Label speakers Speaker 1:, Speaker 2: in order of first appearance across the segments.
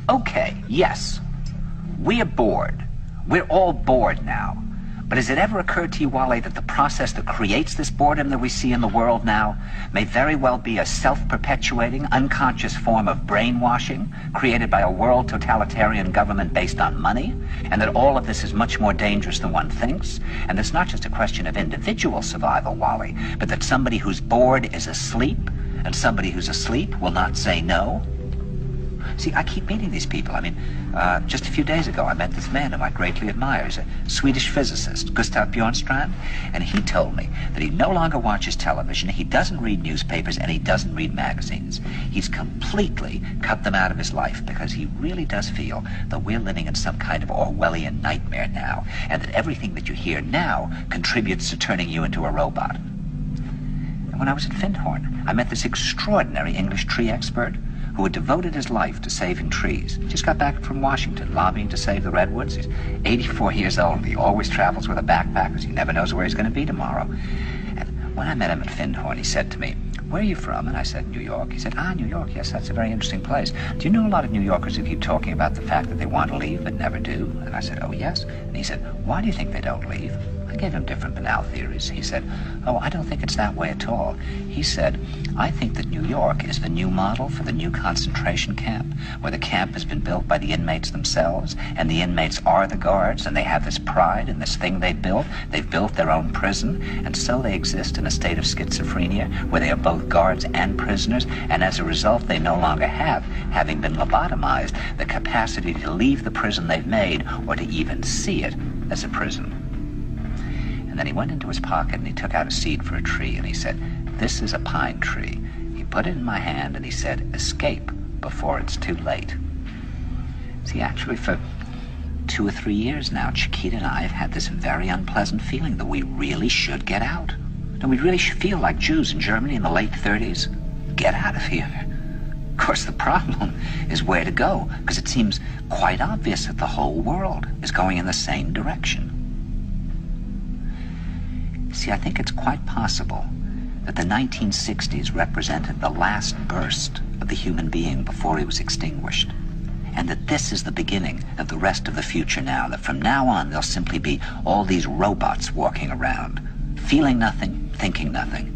Speaker 1: Okay, yes, we are bored. We're all bored now. But has it ever occurred to you, Wally, that the process that creates this boredom that we see in the world now may very well be a self-perpetuating, unconscious form of brainwashing created by a world totalitarian government based on money, and that all of this is much more dangerous than one thinks, and it's not just a question of individual survival, Wally, but that somebody who's bored is asleep, and somebody who's asleep will not say no? See, I keep meeting these people. I mean, just a few days ago, I met this man whom I greatly admire. He's a Swedish physicist, Gustav Bjornstrand, and he told me that he no longer watches television, he doesn't read newspapers, and he doesn't read magazines. He's completely cut them out of his life because he really does feel that we're living in some kind of Orwellian nightmare now, and that everything that you hear now contributes to turning you into a robot. And when I was at Findhorn, I met this extraordinary English tree expert who had devoted his life to saving trees. Just got back from Washington, lobbying to save the redwoods. He's 84 years old, and he always travels with a backpack because he never knows where he's going to be tomorrow. And when I met him at Findhorn, he said to me, "Where are you from?" And I said, "New York." He said, "New York, yes, that's a very interesting place. Do you know a lot of New Yorkers who keep talking about the fact that they want to leave but never do?" And I said, "Oh, yes." And he said, "Why do you think they don't leave?" I gave him different banal theories. He said, "Oh, I don't think it's that way at all." He said, "I think that New York is the new model for the new concentration camp, where the camp has been built by the inmates themselves, and the inmates are the guards, and they have this pride in this thing they built. They've built their own prison, and so they exist in a state of schizophrenia, where they are both guards and prisoners, and as a result, they no longer have, having been lobotomized, the capacity to leave the prison they've made, or to even see it as a prison." And then he went into his pocket and he took out a seed for a tree and he said, "This is a pine tree." He put it in my hand and he said, "Escape before it's too late." See, actually for 2 or 3 years now, Chiquita and I have had this very unpleasant feeling that we really should get out. And we really should feel like Jews in Germany in the late 30s. Get out of here. Of course, the problem is where to go, because it seems quite obvious that the whole world is going in the same direction. See, I think it's quite possible that the 1960s represented the last burst of the human being before he was extinguished, and that this is the beginning of the rest of the future now, that from now on there'll simply be all these robots walking around, feeling nothing, thinking nothing,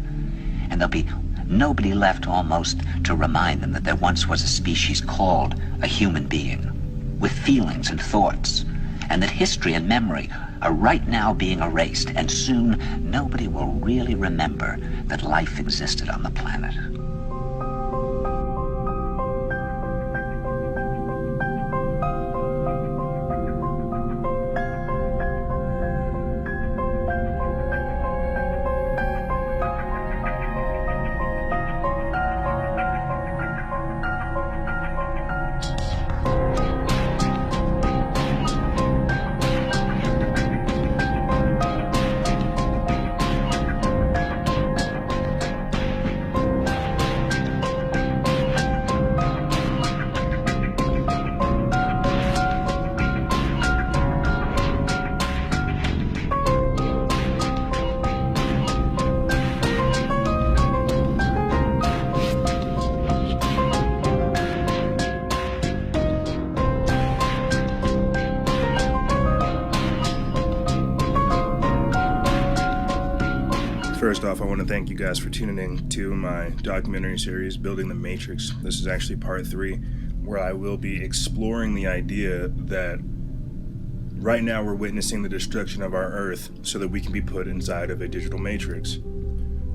Speaker 1: and there'll be nobody left almost to remind them that there once was a species called a human being, with feelings and thoughts, and that history and memory are right now being erased, and soon nobody will really remember that life existed on the planet.
Speaker 2: First off, I want to thank you guys for tuning in to my documentary series, Building the Matrix. This is actually part 3, where I will be exploring the idea that right now we're witnessing the destruction of our Earth so that we can be put inside of a digital matrix.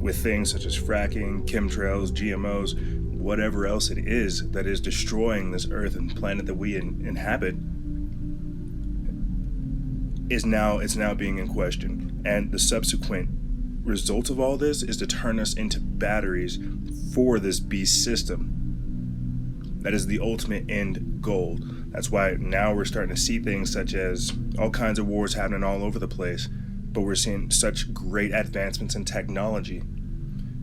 Speaker 2: With things such as fracking, chemtrails, GMOs, whatever else it is that is destroying this Earth and planet that we inhabit, it's now being in question. And the subsequent result of all this is to turn us into batteries for this beast system. That is the ultimate end goal. That's why now we're starting to see things such as all kinds of wars happening all over the place, but we're seeing such great advancements in technology.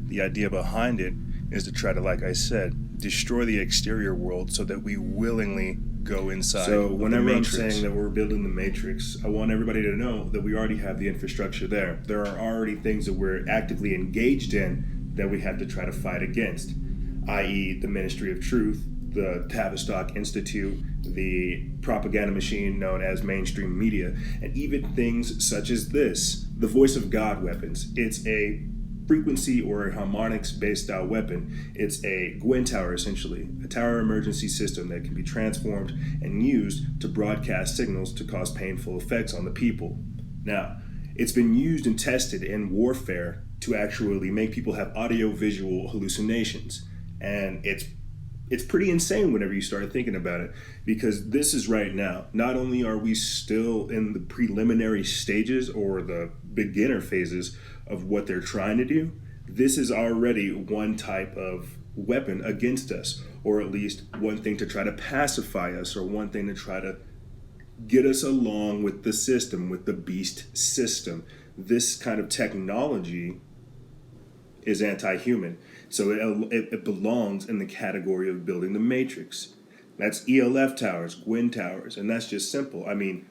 Speaker 2: The idea behind it is to try to, like I said, destroy the exterior world so that we willingly go inside. So whenever I'm saying that we're building the matrix, I want everybody to know that we already have the infrastructure there. There are already things that we're actively engaged in that we have to try to fight against, i.e. the Ministry of Truth, the Tavistock Institute, the propaganda machine known as mainstream media, and even things such as this, the voice of God weapons. It's a frequency or a harmonics-based style weapon. It's a Gwen tower, essentially, a tower emergency system that can be transformed and used to broadcast signals to cause painful effects on the people. Now, it's been used and tested in warfare to actually make people have audio-visual hallucinations, and it's pretty insane whenever you start thinking about it, because this is right now. Not only are we still in the preliminary stages or the beginner phases of what they're trying to do, this is already one type of weapon against us, or at least one thing to try to pacify us, or one thing to try to get us along with the system, with the beast system. This kind of technology is anti-human. So it belongs in the category of building the matrix. That's ELF towers, Gwen towers, and that's just simple. I mean,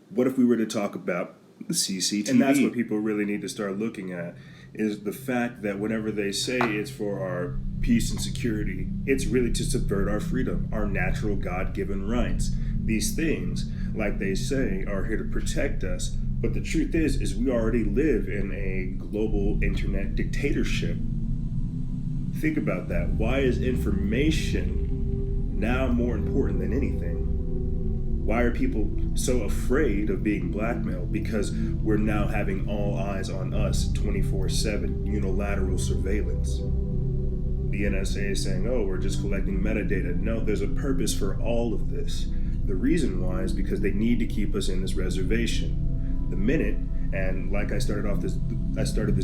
Speaker 2: what if we were to talk about the CCTV? And that's what people really need to start looking at, is the fact that whenever they say it's for our peace and security, it's really to subvert our freedom, our natural God-given rights. These things, like they say, are here to protect us. But the truth is we already live in a global internet dictatorship. Think about that. Why is information now more important than anything? Why are people so afraid of being blackmailed? Because we're now having all eyes on us 24/7, unilateral surveillance. The NSA is saying, oh, we're just collecting metadata. No, there's a purpose for all of this. The reason why is because they need to keep us in this reservation. The minute, and like I started this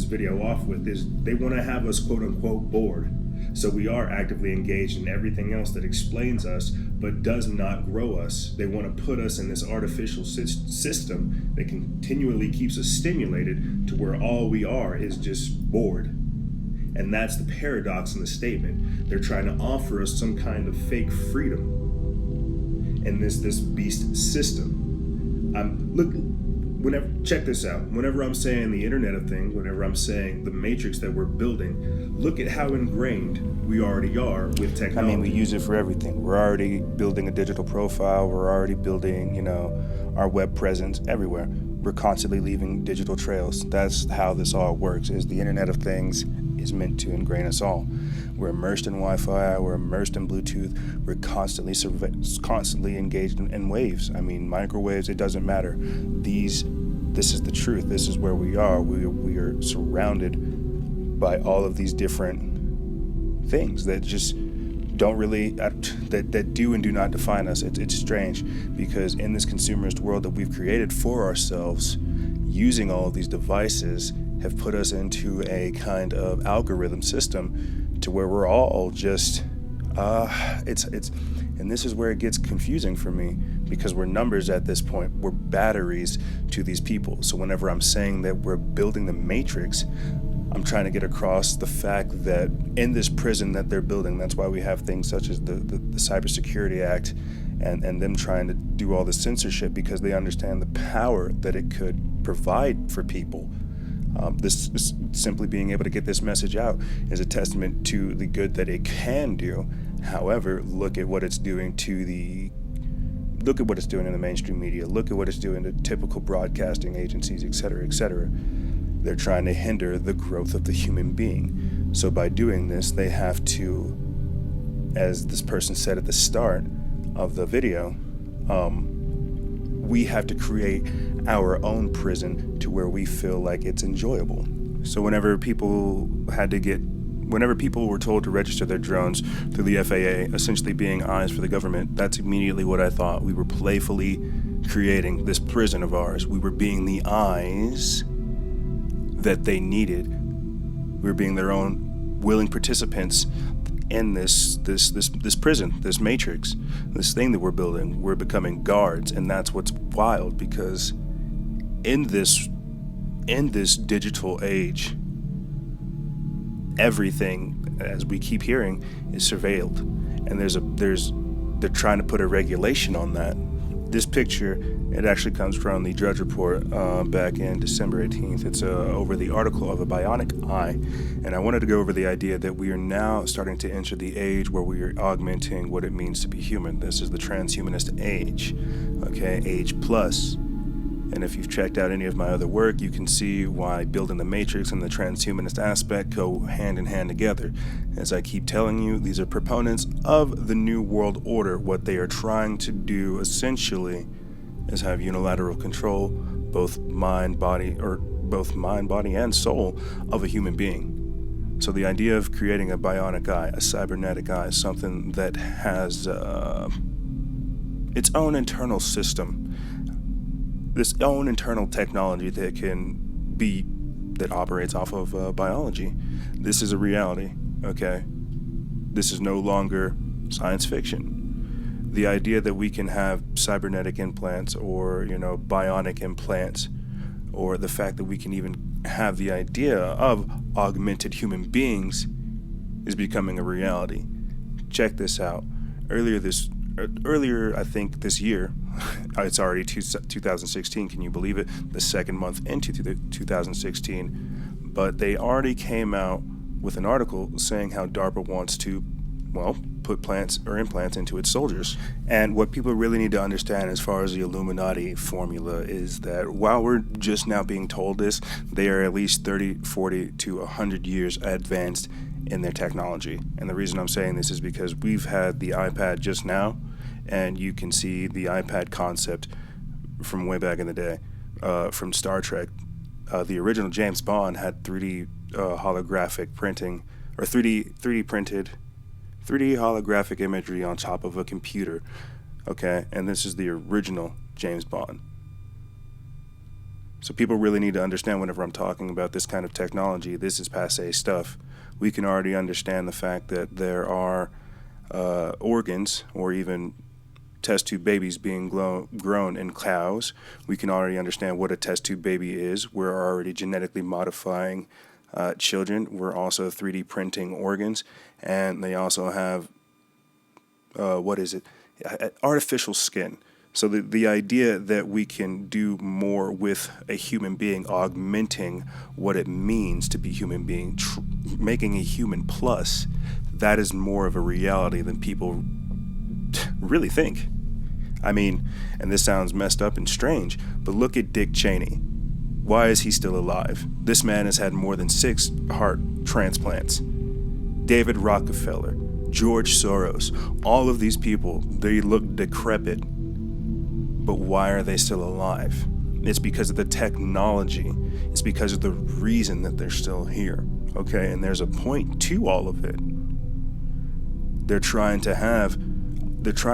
Speaker 2: video off with, is they want to have us quote unquote bored. So we are actively engaged in everything else that explains us but does not grow us. They want to put us in this artificial system that continually keeps us stimulated to where all we are is just bored. And that's the paradox in the statement. They're trying to offer us some kind of fake freedom in this beast system. Check this out. Whenever I'm saying the Internet of Things, whenever I'm saying the matrix that we're building, look at how ingrained we already are with technology.
Speaker 3: I mean, we use it for everything. We're already building a digital profile. We're already building, our web presence everywhere. We're constantly leaving digital trails. That's how this all works, is the Internet of Things is meant to ingrain us all. We're immersed in Wi-Fi, we're immersed in Bluetooth, we're constantly engaged in waves. I mean, microwaves, it doesn't matter. This is the truth. This is where we are. We are surrounded by all of these different things that just don't really, that do and do not define us. It's strange, because in this consumerist world that we've created for ourselves, using all of these devices have put us into a kind of algorithm system to where we're all just, and this is where it gets confusing for me, because we're numbers at this point. We're batteries to these people. So whenever I'm saying that we're building the matrix, I'm trying to get across the fact that in this prison that they're building, that's why we have things such as the Cybersecurity Act and them trying to do all the censorship, because they understand the power that it could provide for people. This simply being able to get this message out is a testament to the good that it can do. However, look at what it's doing in the mainstream media. Look at what it's doing to typical broadcasting agencies, et cetera, et cetera. They're trying to hinder the growth of the human being. So by doing this, they have to, as this person said at the start of the video, we have to create our own prison to where we feel like it's enjoyable. So whenever people were told to register their drones through the FAA, essentially being eyes for the government, that's immediately what I thought. We were playfully creating this prison of ours. We were being the eyes that they needed. We were being their own willing participants in this prison, this matrix, this thing that we're building. We're becoming guards, and that's what's wild, because in this digital age, everything, as we keep hearing, is surveilled, and they're trying to put a regulation on that. This picture, it actually comes from the Drudge Report back in December 18th. It's over the article of a bionic eye. And I wanted to go over the idea that we are now starting to enter the age where we are augmenting what it means to be human. This is the transhumanist age, okay, age plus. And if you've checked out any of my other work, you can see why building the matrix and the transhumanist aspect go hand in hand together. As I keep telling you, these are proponents of the New World Order. What they are trying to do essentially is have unilateral control, both mind, body, and soul of a human being. So the idea of creating a bionic eye, a cybernetic eye, is something that has its own internal system. This own internal technology that operates off of biology. This is a reality, okay? This is no longer science fiction. The idea that we can have cybernetic implants or, bionic implants, or the fact that we can even have the idea of augmented human beings is becoming a reality. Check this out. Earlier, I think this year, it's already 2016, can you believe it? The second month into 2016, but they already came out with an article saying how DARPA wants to, put implants into its soldiers. And what people really need to understand as far as the Illuminati formula is that while we're just now being told this, they are at least 30, 40 to 100 years advanced in their technology. And the reason I'm saying this is because we've had the iPad just now, and you can see the iPad concept from way back in the day, from Star Trek. The original James Bond had 3D holographic printing, or 3D printed 3D holographic imagery on top of a computer, okay? And this is the original James Bond. So people really need to understand whenever I'm talking about this kind of technology, this is passé stuff. We can already understand the fact that there are organs or even test tube babies being grown in cows. We can already understand what a test tube baby is. We're already genetically modifying children. We're also 3D printing organs, and they also have artificial skin. So the idea that we can do more with a human being, augmenting what it means to be human being, making a human plus, that is more of a reality than people really think. I mean, and this sounds messed up and strange, but look at Dick Cheney. Why is he still alive? This man has had more than 6 heart transplants. David Rockefeller, George Soros, all of these people, they look decrepit. But why are they still alive? It's because of the technology. It's because of the reason that they're still here. Okay, and there's a point to all of it.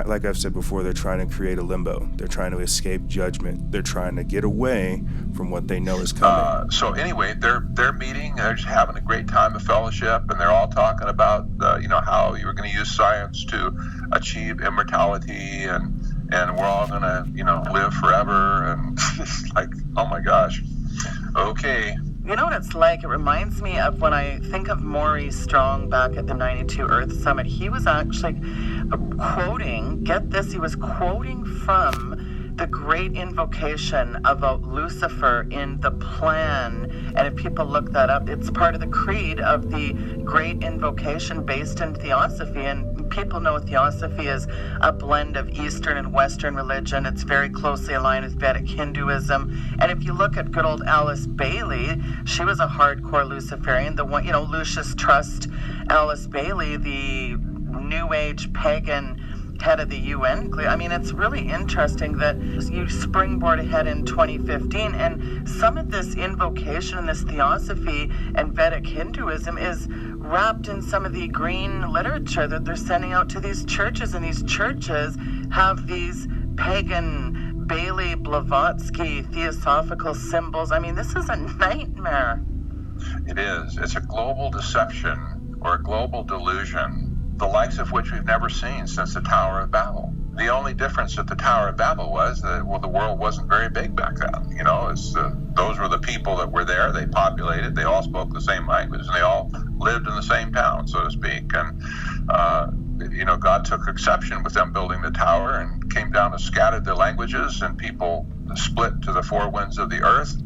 Speaker 3: Like I've said before, they're trying to create a limbo. They're trying to escape judgment. They're trying to get away from what they know is coming.
Speaker 4: So anyway, they're meeting. They're just having a great time of fellowship, and they're all talking about how you were going to use science to achieve immortality, and we're all going to live forever. And it's like, oh my gosh, okay.
Speaker 5: You know what it's like? It reminds me of when I think of Maurice Strong back at the 92 Earth Summit. He was actually quoting, get this, he was quoting from the great invocation about Lucifer in the Plan. And if people look that up, it's part of the creed of the great invocation based in Theosophy. And people know Theosophy is a blend of Eastern and Western religion. It's very closely aligned with Vedic Hinduism. And if you look at good old Alice Bailey, she was a hardcore Luciferian. The one, Lucius Trust Alice Bailey, the New Age pagan head of the UN. I mean, it's really interesting that you springboard ahead in 2015, and some of this invocation and this Theosophy and Vedic Hinduism is wrapped in some of the green literature that they're sending out to these churches, and these churches have these pagan Bailey Blavatsky theosophical symbols. I mean, this is a nightmare.
Speaker 4: It is. It's a global deception or a global delusion, the likes of which we've never seen since the Tower of Babel. The only difference at the Tower of Babel was that, the world wasn't very big back then. Those were the people that were there. They populated. They all spoke the same language, and they all lived in the same town, so to speak. And God took exception with them building the tower and came down and scattered their languages, and people split to the four winds of the earth.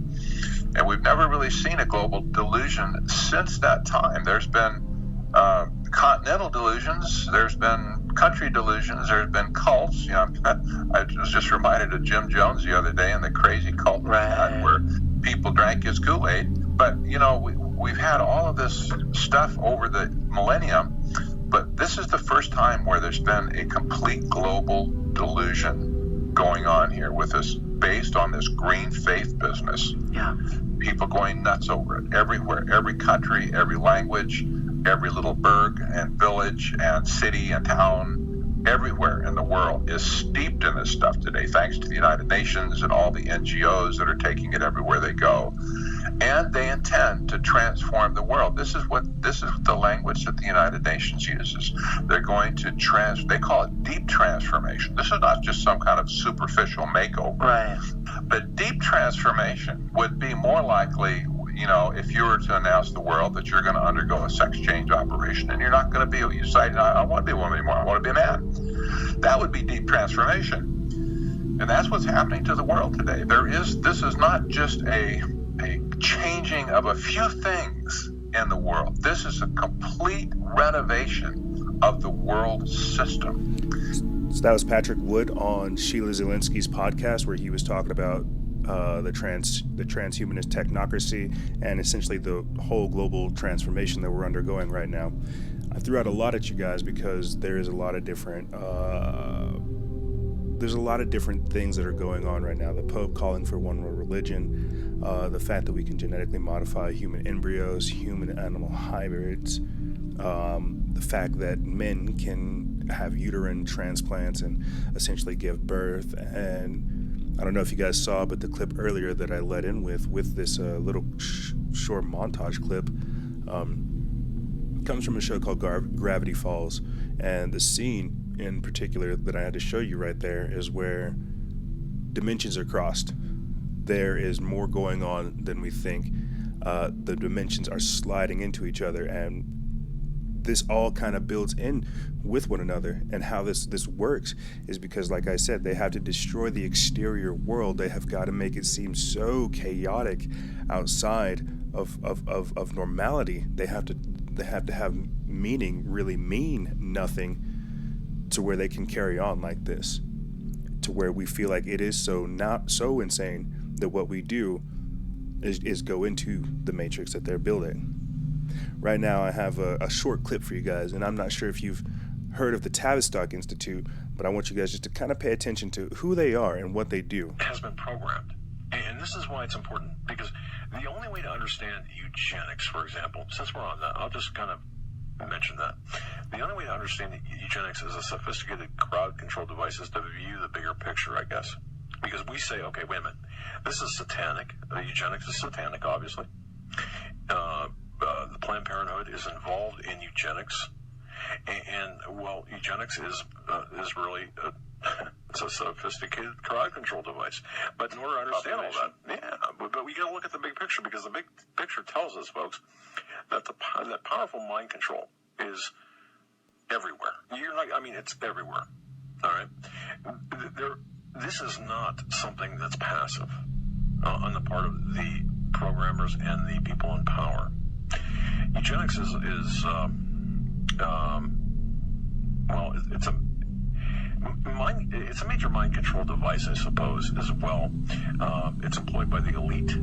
Speaker 4: And we've never really seen a global delusion since that time. There's been continental delusions, there's been country delusions, there's been cults. I was just reminded of Jim Jones the other day and the crazy cult he had where people drank his Kool-Aid. But, we've had all of this stuff over the millennium, but this is the first time where there's been a complete global delusion going on here with this, based on this green faith business.
Speaker 5: Yeah.
Speaker 4: People going nuts over it everywhere, every country, every language, every little burg and village and city and town, everywhere in the world is steeped in this stuff today, thanks to the United Nations and all the NGOs that are taking it everywhere they go. And they intend to transform the world. This is the language that the United Nations uses. They're going to they call it deep transformation. This is not just some kind of superficial makeover. Right. But deep transformation would be more likely, if you were to announce to the world that you're going to undergo a sex change operation and you're not going to be, you say, I don't want to be a woman anymore, I want to be a man. That would be deep transformation. And that's what's happening to the world today. This is not just a changing of a few things in the world. This is a complete renovation of the world system.
Speaker 3: So that was Patrick Wood on Sheila Zielinski's podcast, where he was talking about the transhumanist technocracy and essentially the whole global transformation that we're undergoing right now. I threw out a lot at you guys because there's a lot of different things that are going on right now. The Pope calling for one world religion, the fact that we can genetically modify human embryos, human animal hybrids, the fact that men can have uterine transplants and essentially give birth. And I don't know if you guys saw, but the clip earlier that I led in with this little short montage clip comes from a show called Gravity Falls. And the scene in particular that I had to show you right there is where dimensions are crossed. There is more going on than we think. The dimensions are sliding into each other, and this all kind of builds in with one another. And how this works is because, like I said, they have to destroy the exterior world. They have got to make it seem so chaotic outside of normality. They have to have meaning really mean nothing, to where they can carry on like this, to where we feel like it is not so insane that what we do is go into the matrix that they're building. Right now I have a short clip for you guys, and I'm not sure if you've heard of the Tavistock Institute, but I want you guys just to kind of pay attention to who they are and what they do.
Speaker 6: Has been programmed. And this is why it's important, because the only way to understand eugenics, for example, since we're on that, I'll just kind of mention that. The only way to understand eugenics is a sophisticated crowd control device is to view the bigger picture, I guess. Because we say, okay, wait a minute, this is satanic. Eugenics is satanic, obviously. The Planned Parenthood is involved in eugenics. And eugenics is really it's a sophisticated crowd control device. But in order to understand all that, but we got to look at the big picture, because the big picture tells us, folks, that that powerful mind control is everywhere. It's everywhere. All right. This is not something that's passive on the part of the programmers and the people in power. Eugenics is it's a major mind control device, I suppose, as well. It's employed by the elite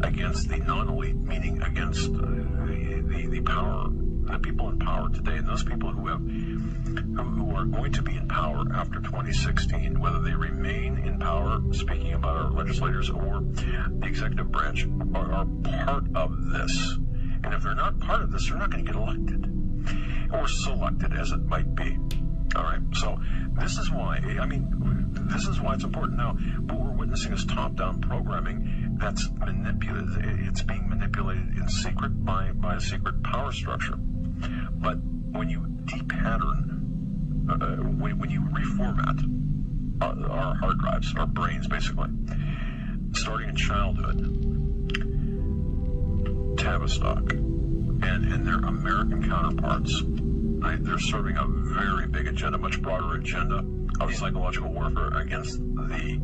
Speaker 6: against the non-elite, meaning against the power, the people in power today, and those people who are going to be in power after 2016, whether they remain in power, speaking about our legislators or the executive branch, are part of this. And if they're not part of this, they're not going to get elected, or selected, as it might be. All right. So this is why. This is why it's important. Now, what we're witnessing is top-down programming that's manipulated. It's being manipulated in secret by a secret power structure. But when you depattern, when you reformat our hard drives, our brains, basically, starting in childhood, Tavistock and their American counterparts They're serving a very big agenda, much broader agenda of psychological warfare against the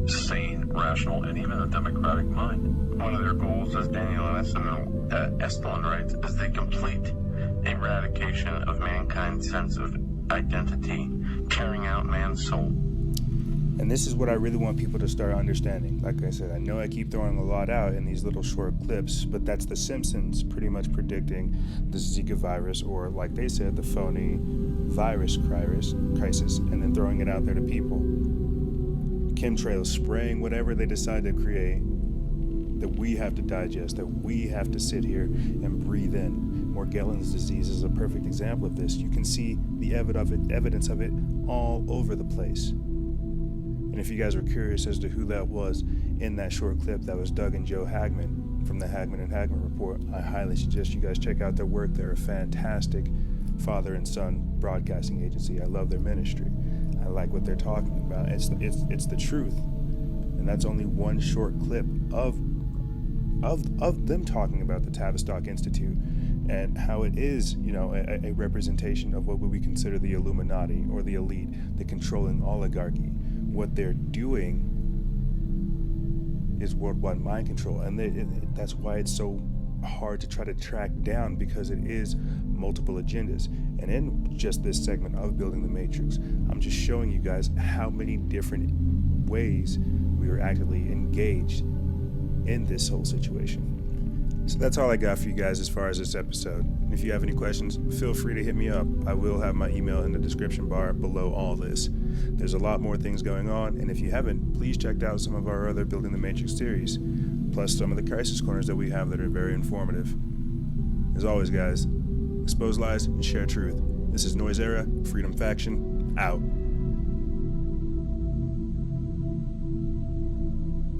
Speaker 6: sane, rational, and even the democratic mind.
Speaker 7: One of their goals, as Daniel Estlund writes, is the complete eradication of mankind's sense of identity, carrying out man's soul.
Speaker 3: And this is what I really want people to start understanding. Like I said, I know I keep throwing a lot out in these little short clips, but that's The Simpsons pretty much predicting the Zika virus, or like they said, the phony virus crisis, and then throwing it out there to people. Chemtrails spraying whatever they decide to create that we have to digest, that we have to sit here and breathe in. Morgellons disease is a perfect example of this. You can see the evidence of it all over the place. And if you guys were curious as to who that was in that short clip, that was Doug and Joe Hagman from the Hagman and Hagman Report. I highly suggest you guys check out their work. They're a fantastic father and son broadcasting agency. I love their ministry. I like what they're talking about. It's the truth. And that's only one short clip of them talking about the Tavistock Institute and how it is, a representation of what we consider the Illuminati or the elite, the controlling oligarchy. What they're doing is worldwide mind control, and that's why it's so hard to try to track down, because it is multiple agendas. And in just this segment of Building the Matrix, I'm just showing you guys how many different ways we are actively engaged in this whole situation. So that's all I got for you guys as far as this episode. If you have any questions, feel free to hit me up. I will have my email in the description bar below all this. There's a lot more things going on, and if you haven't, please check out some of our other Building the Matrix series, plus some of the crisis corners that we have that are very informative. As always, guys, expose lies and share truth. This is Noise Era, Freedom Faction, out.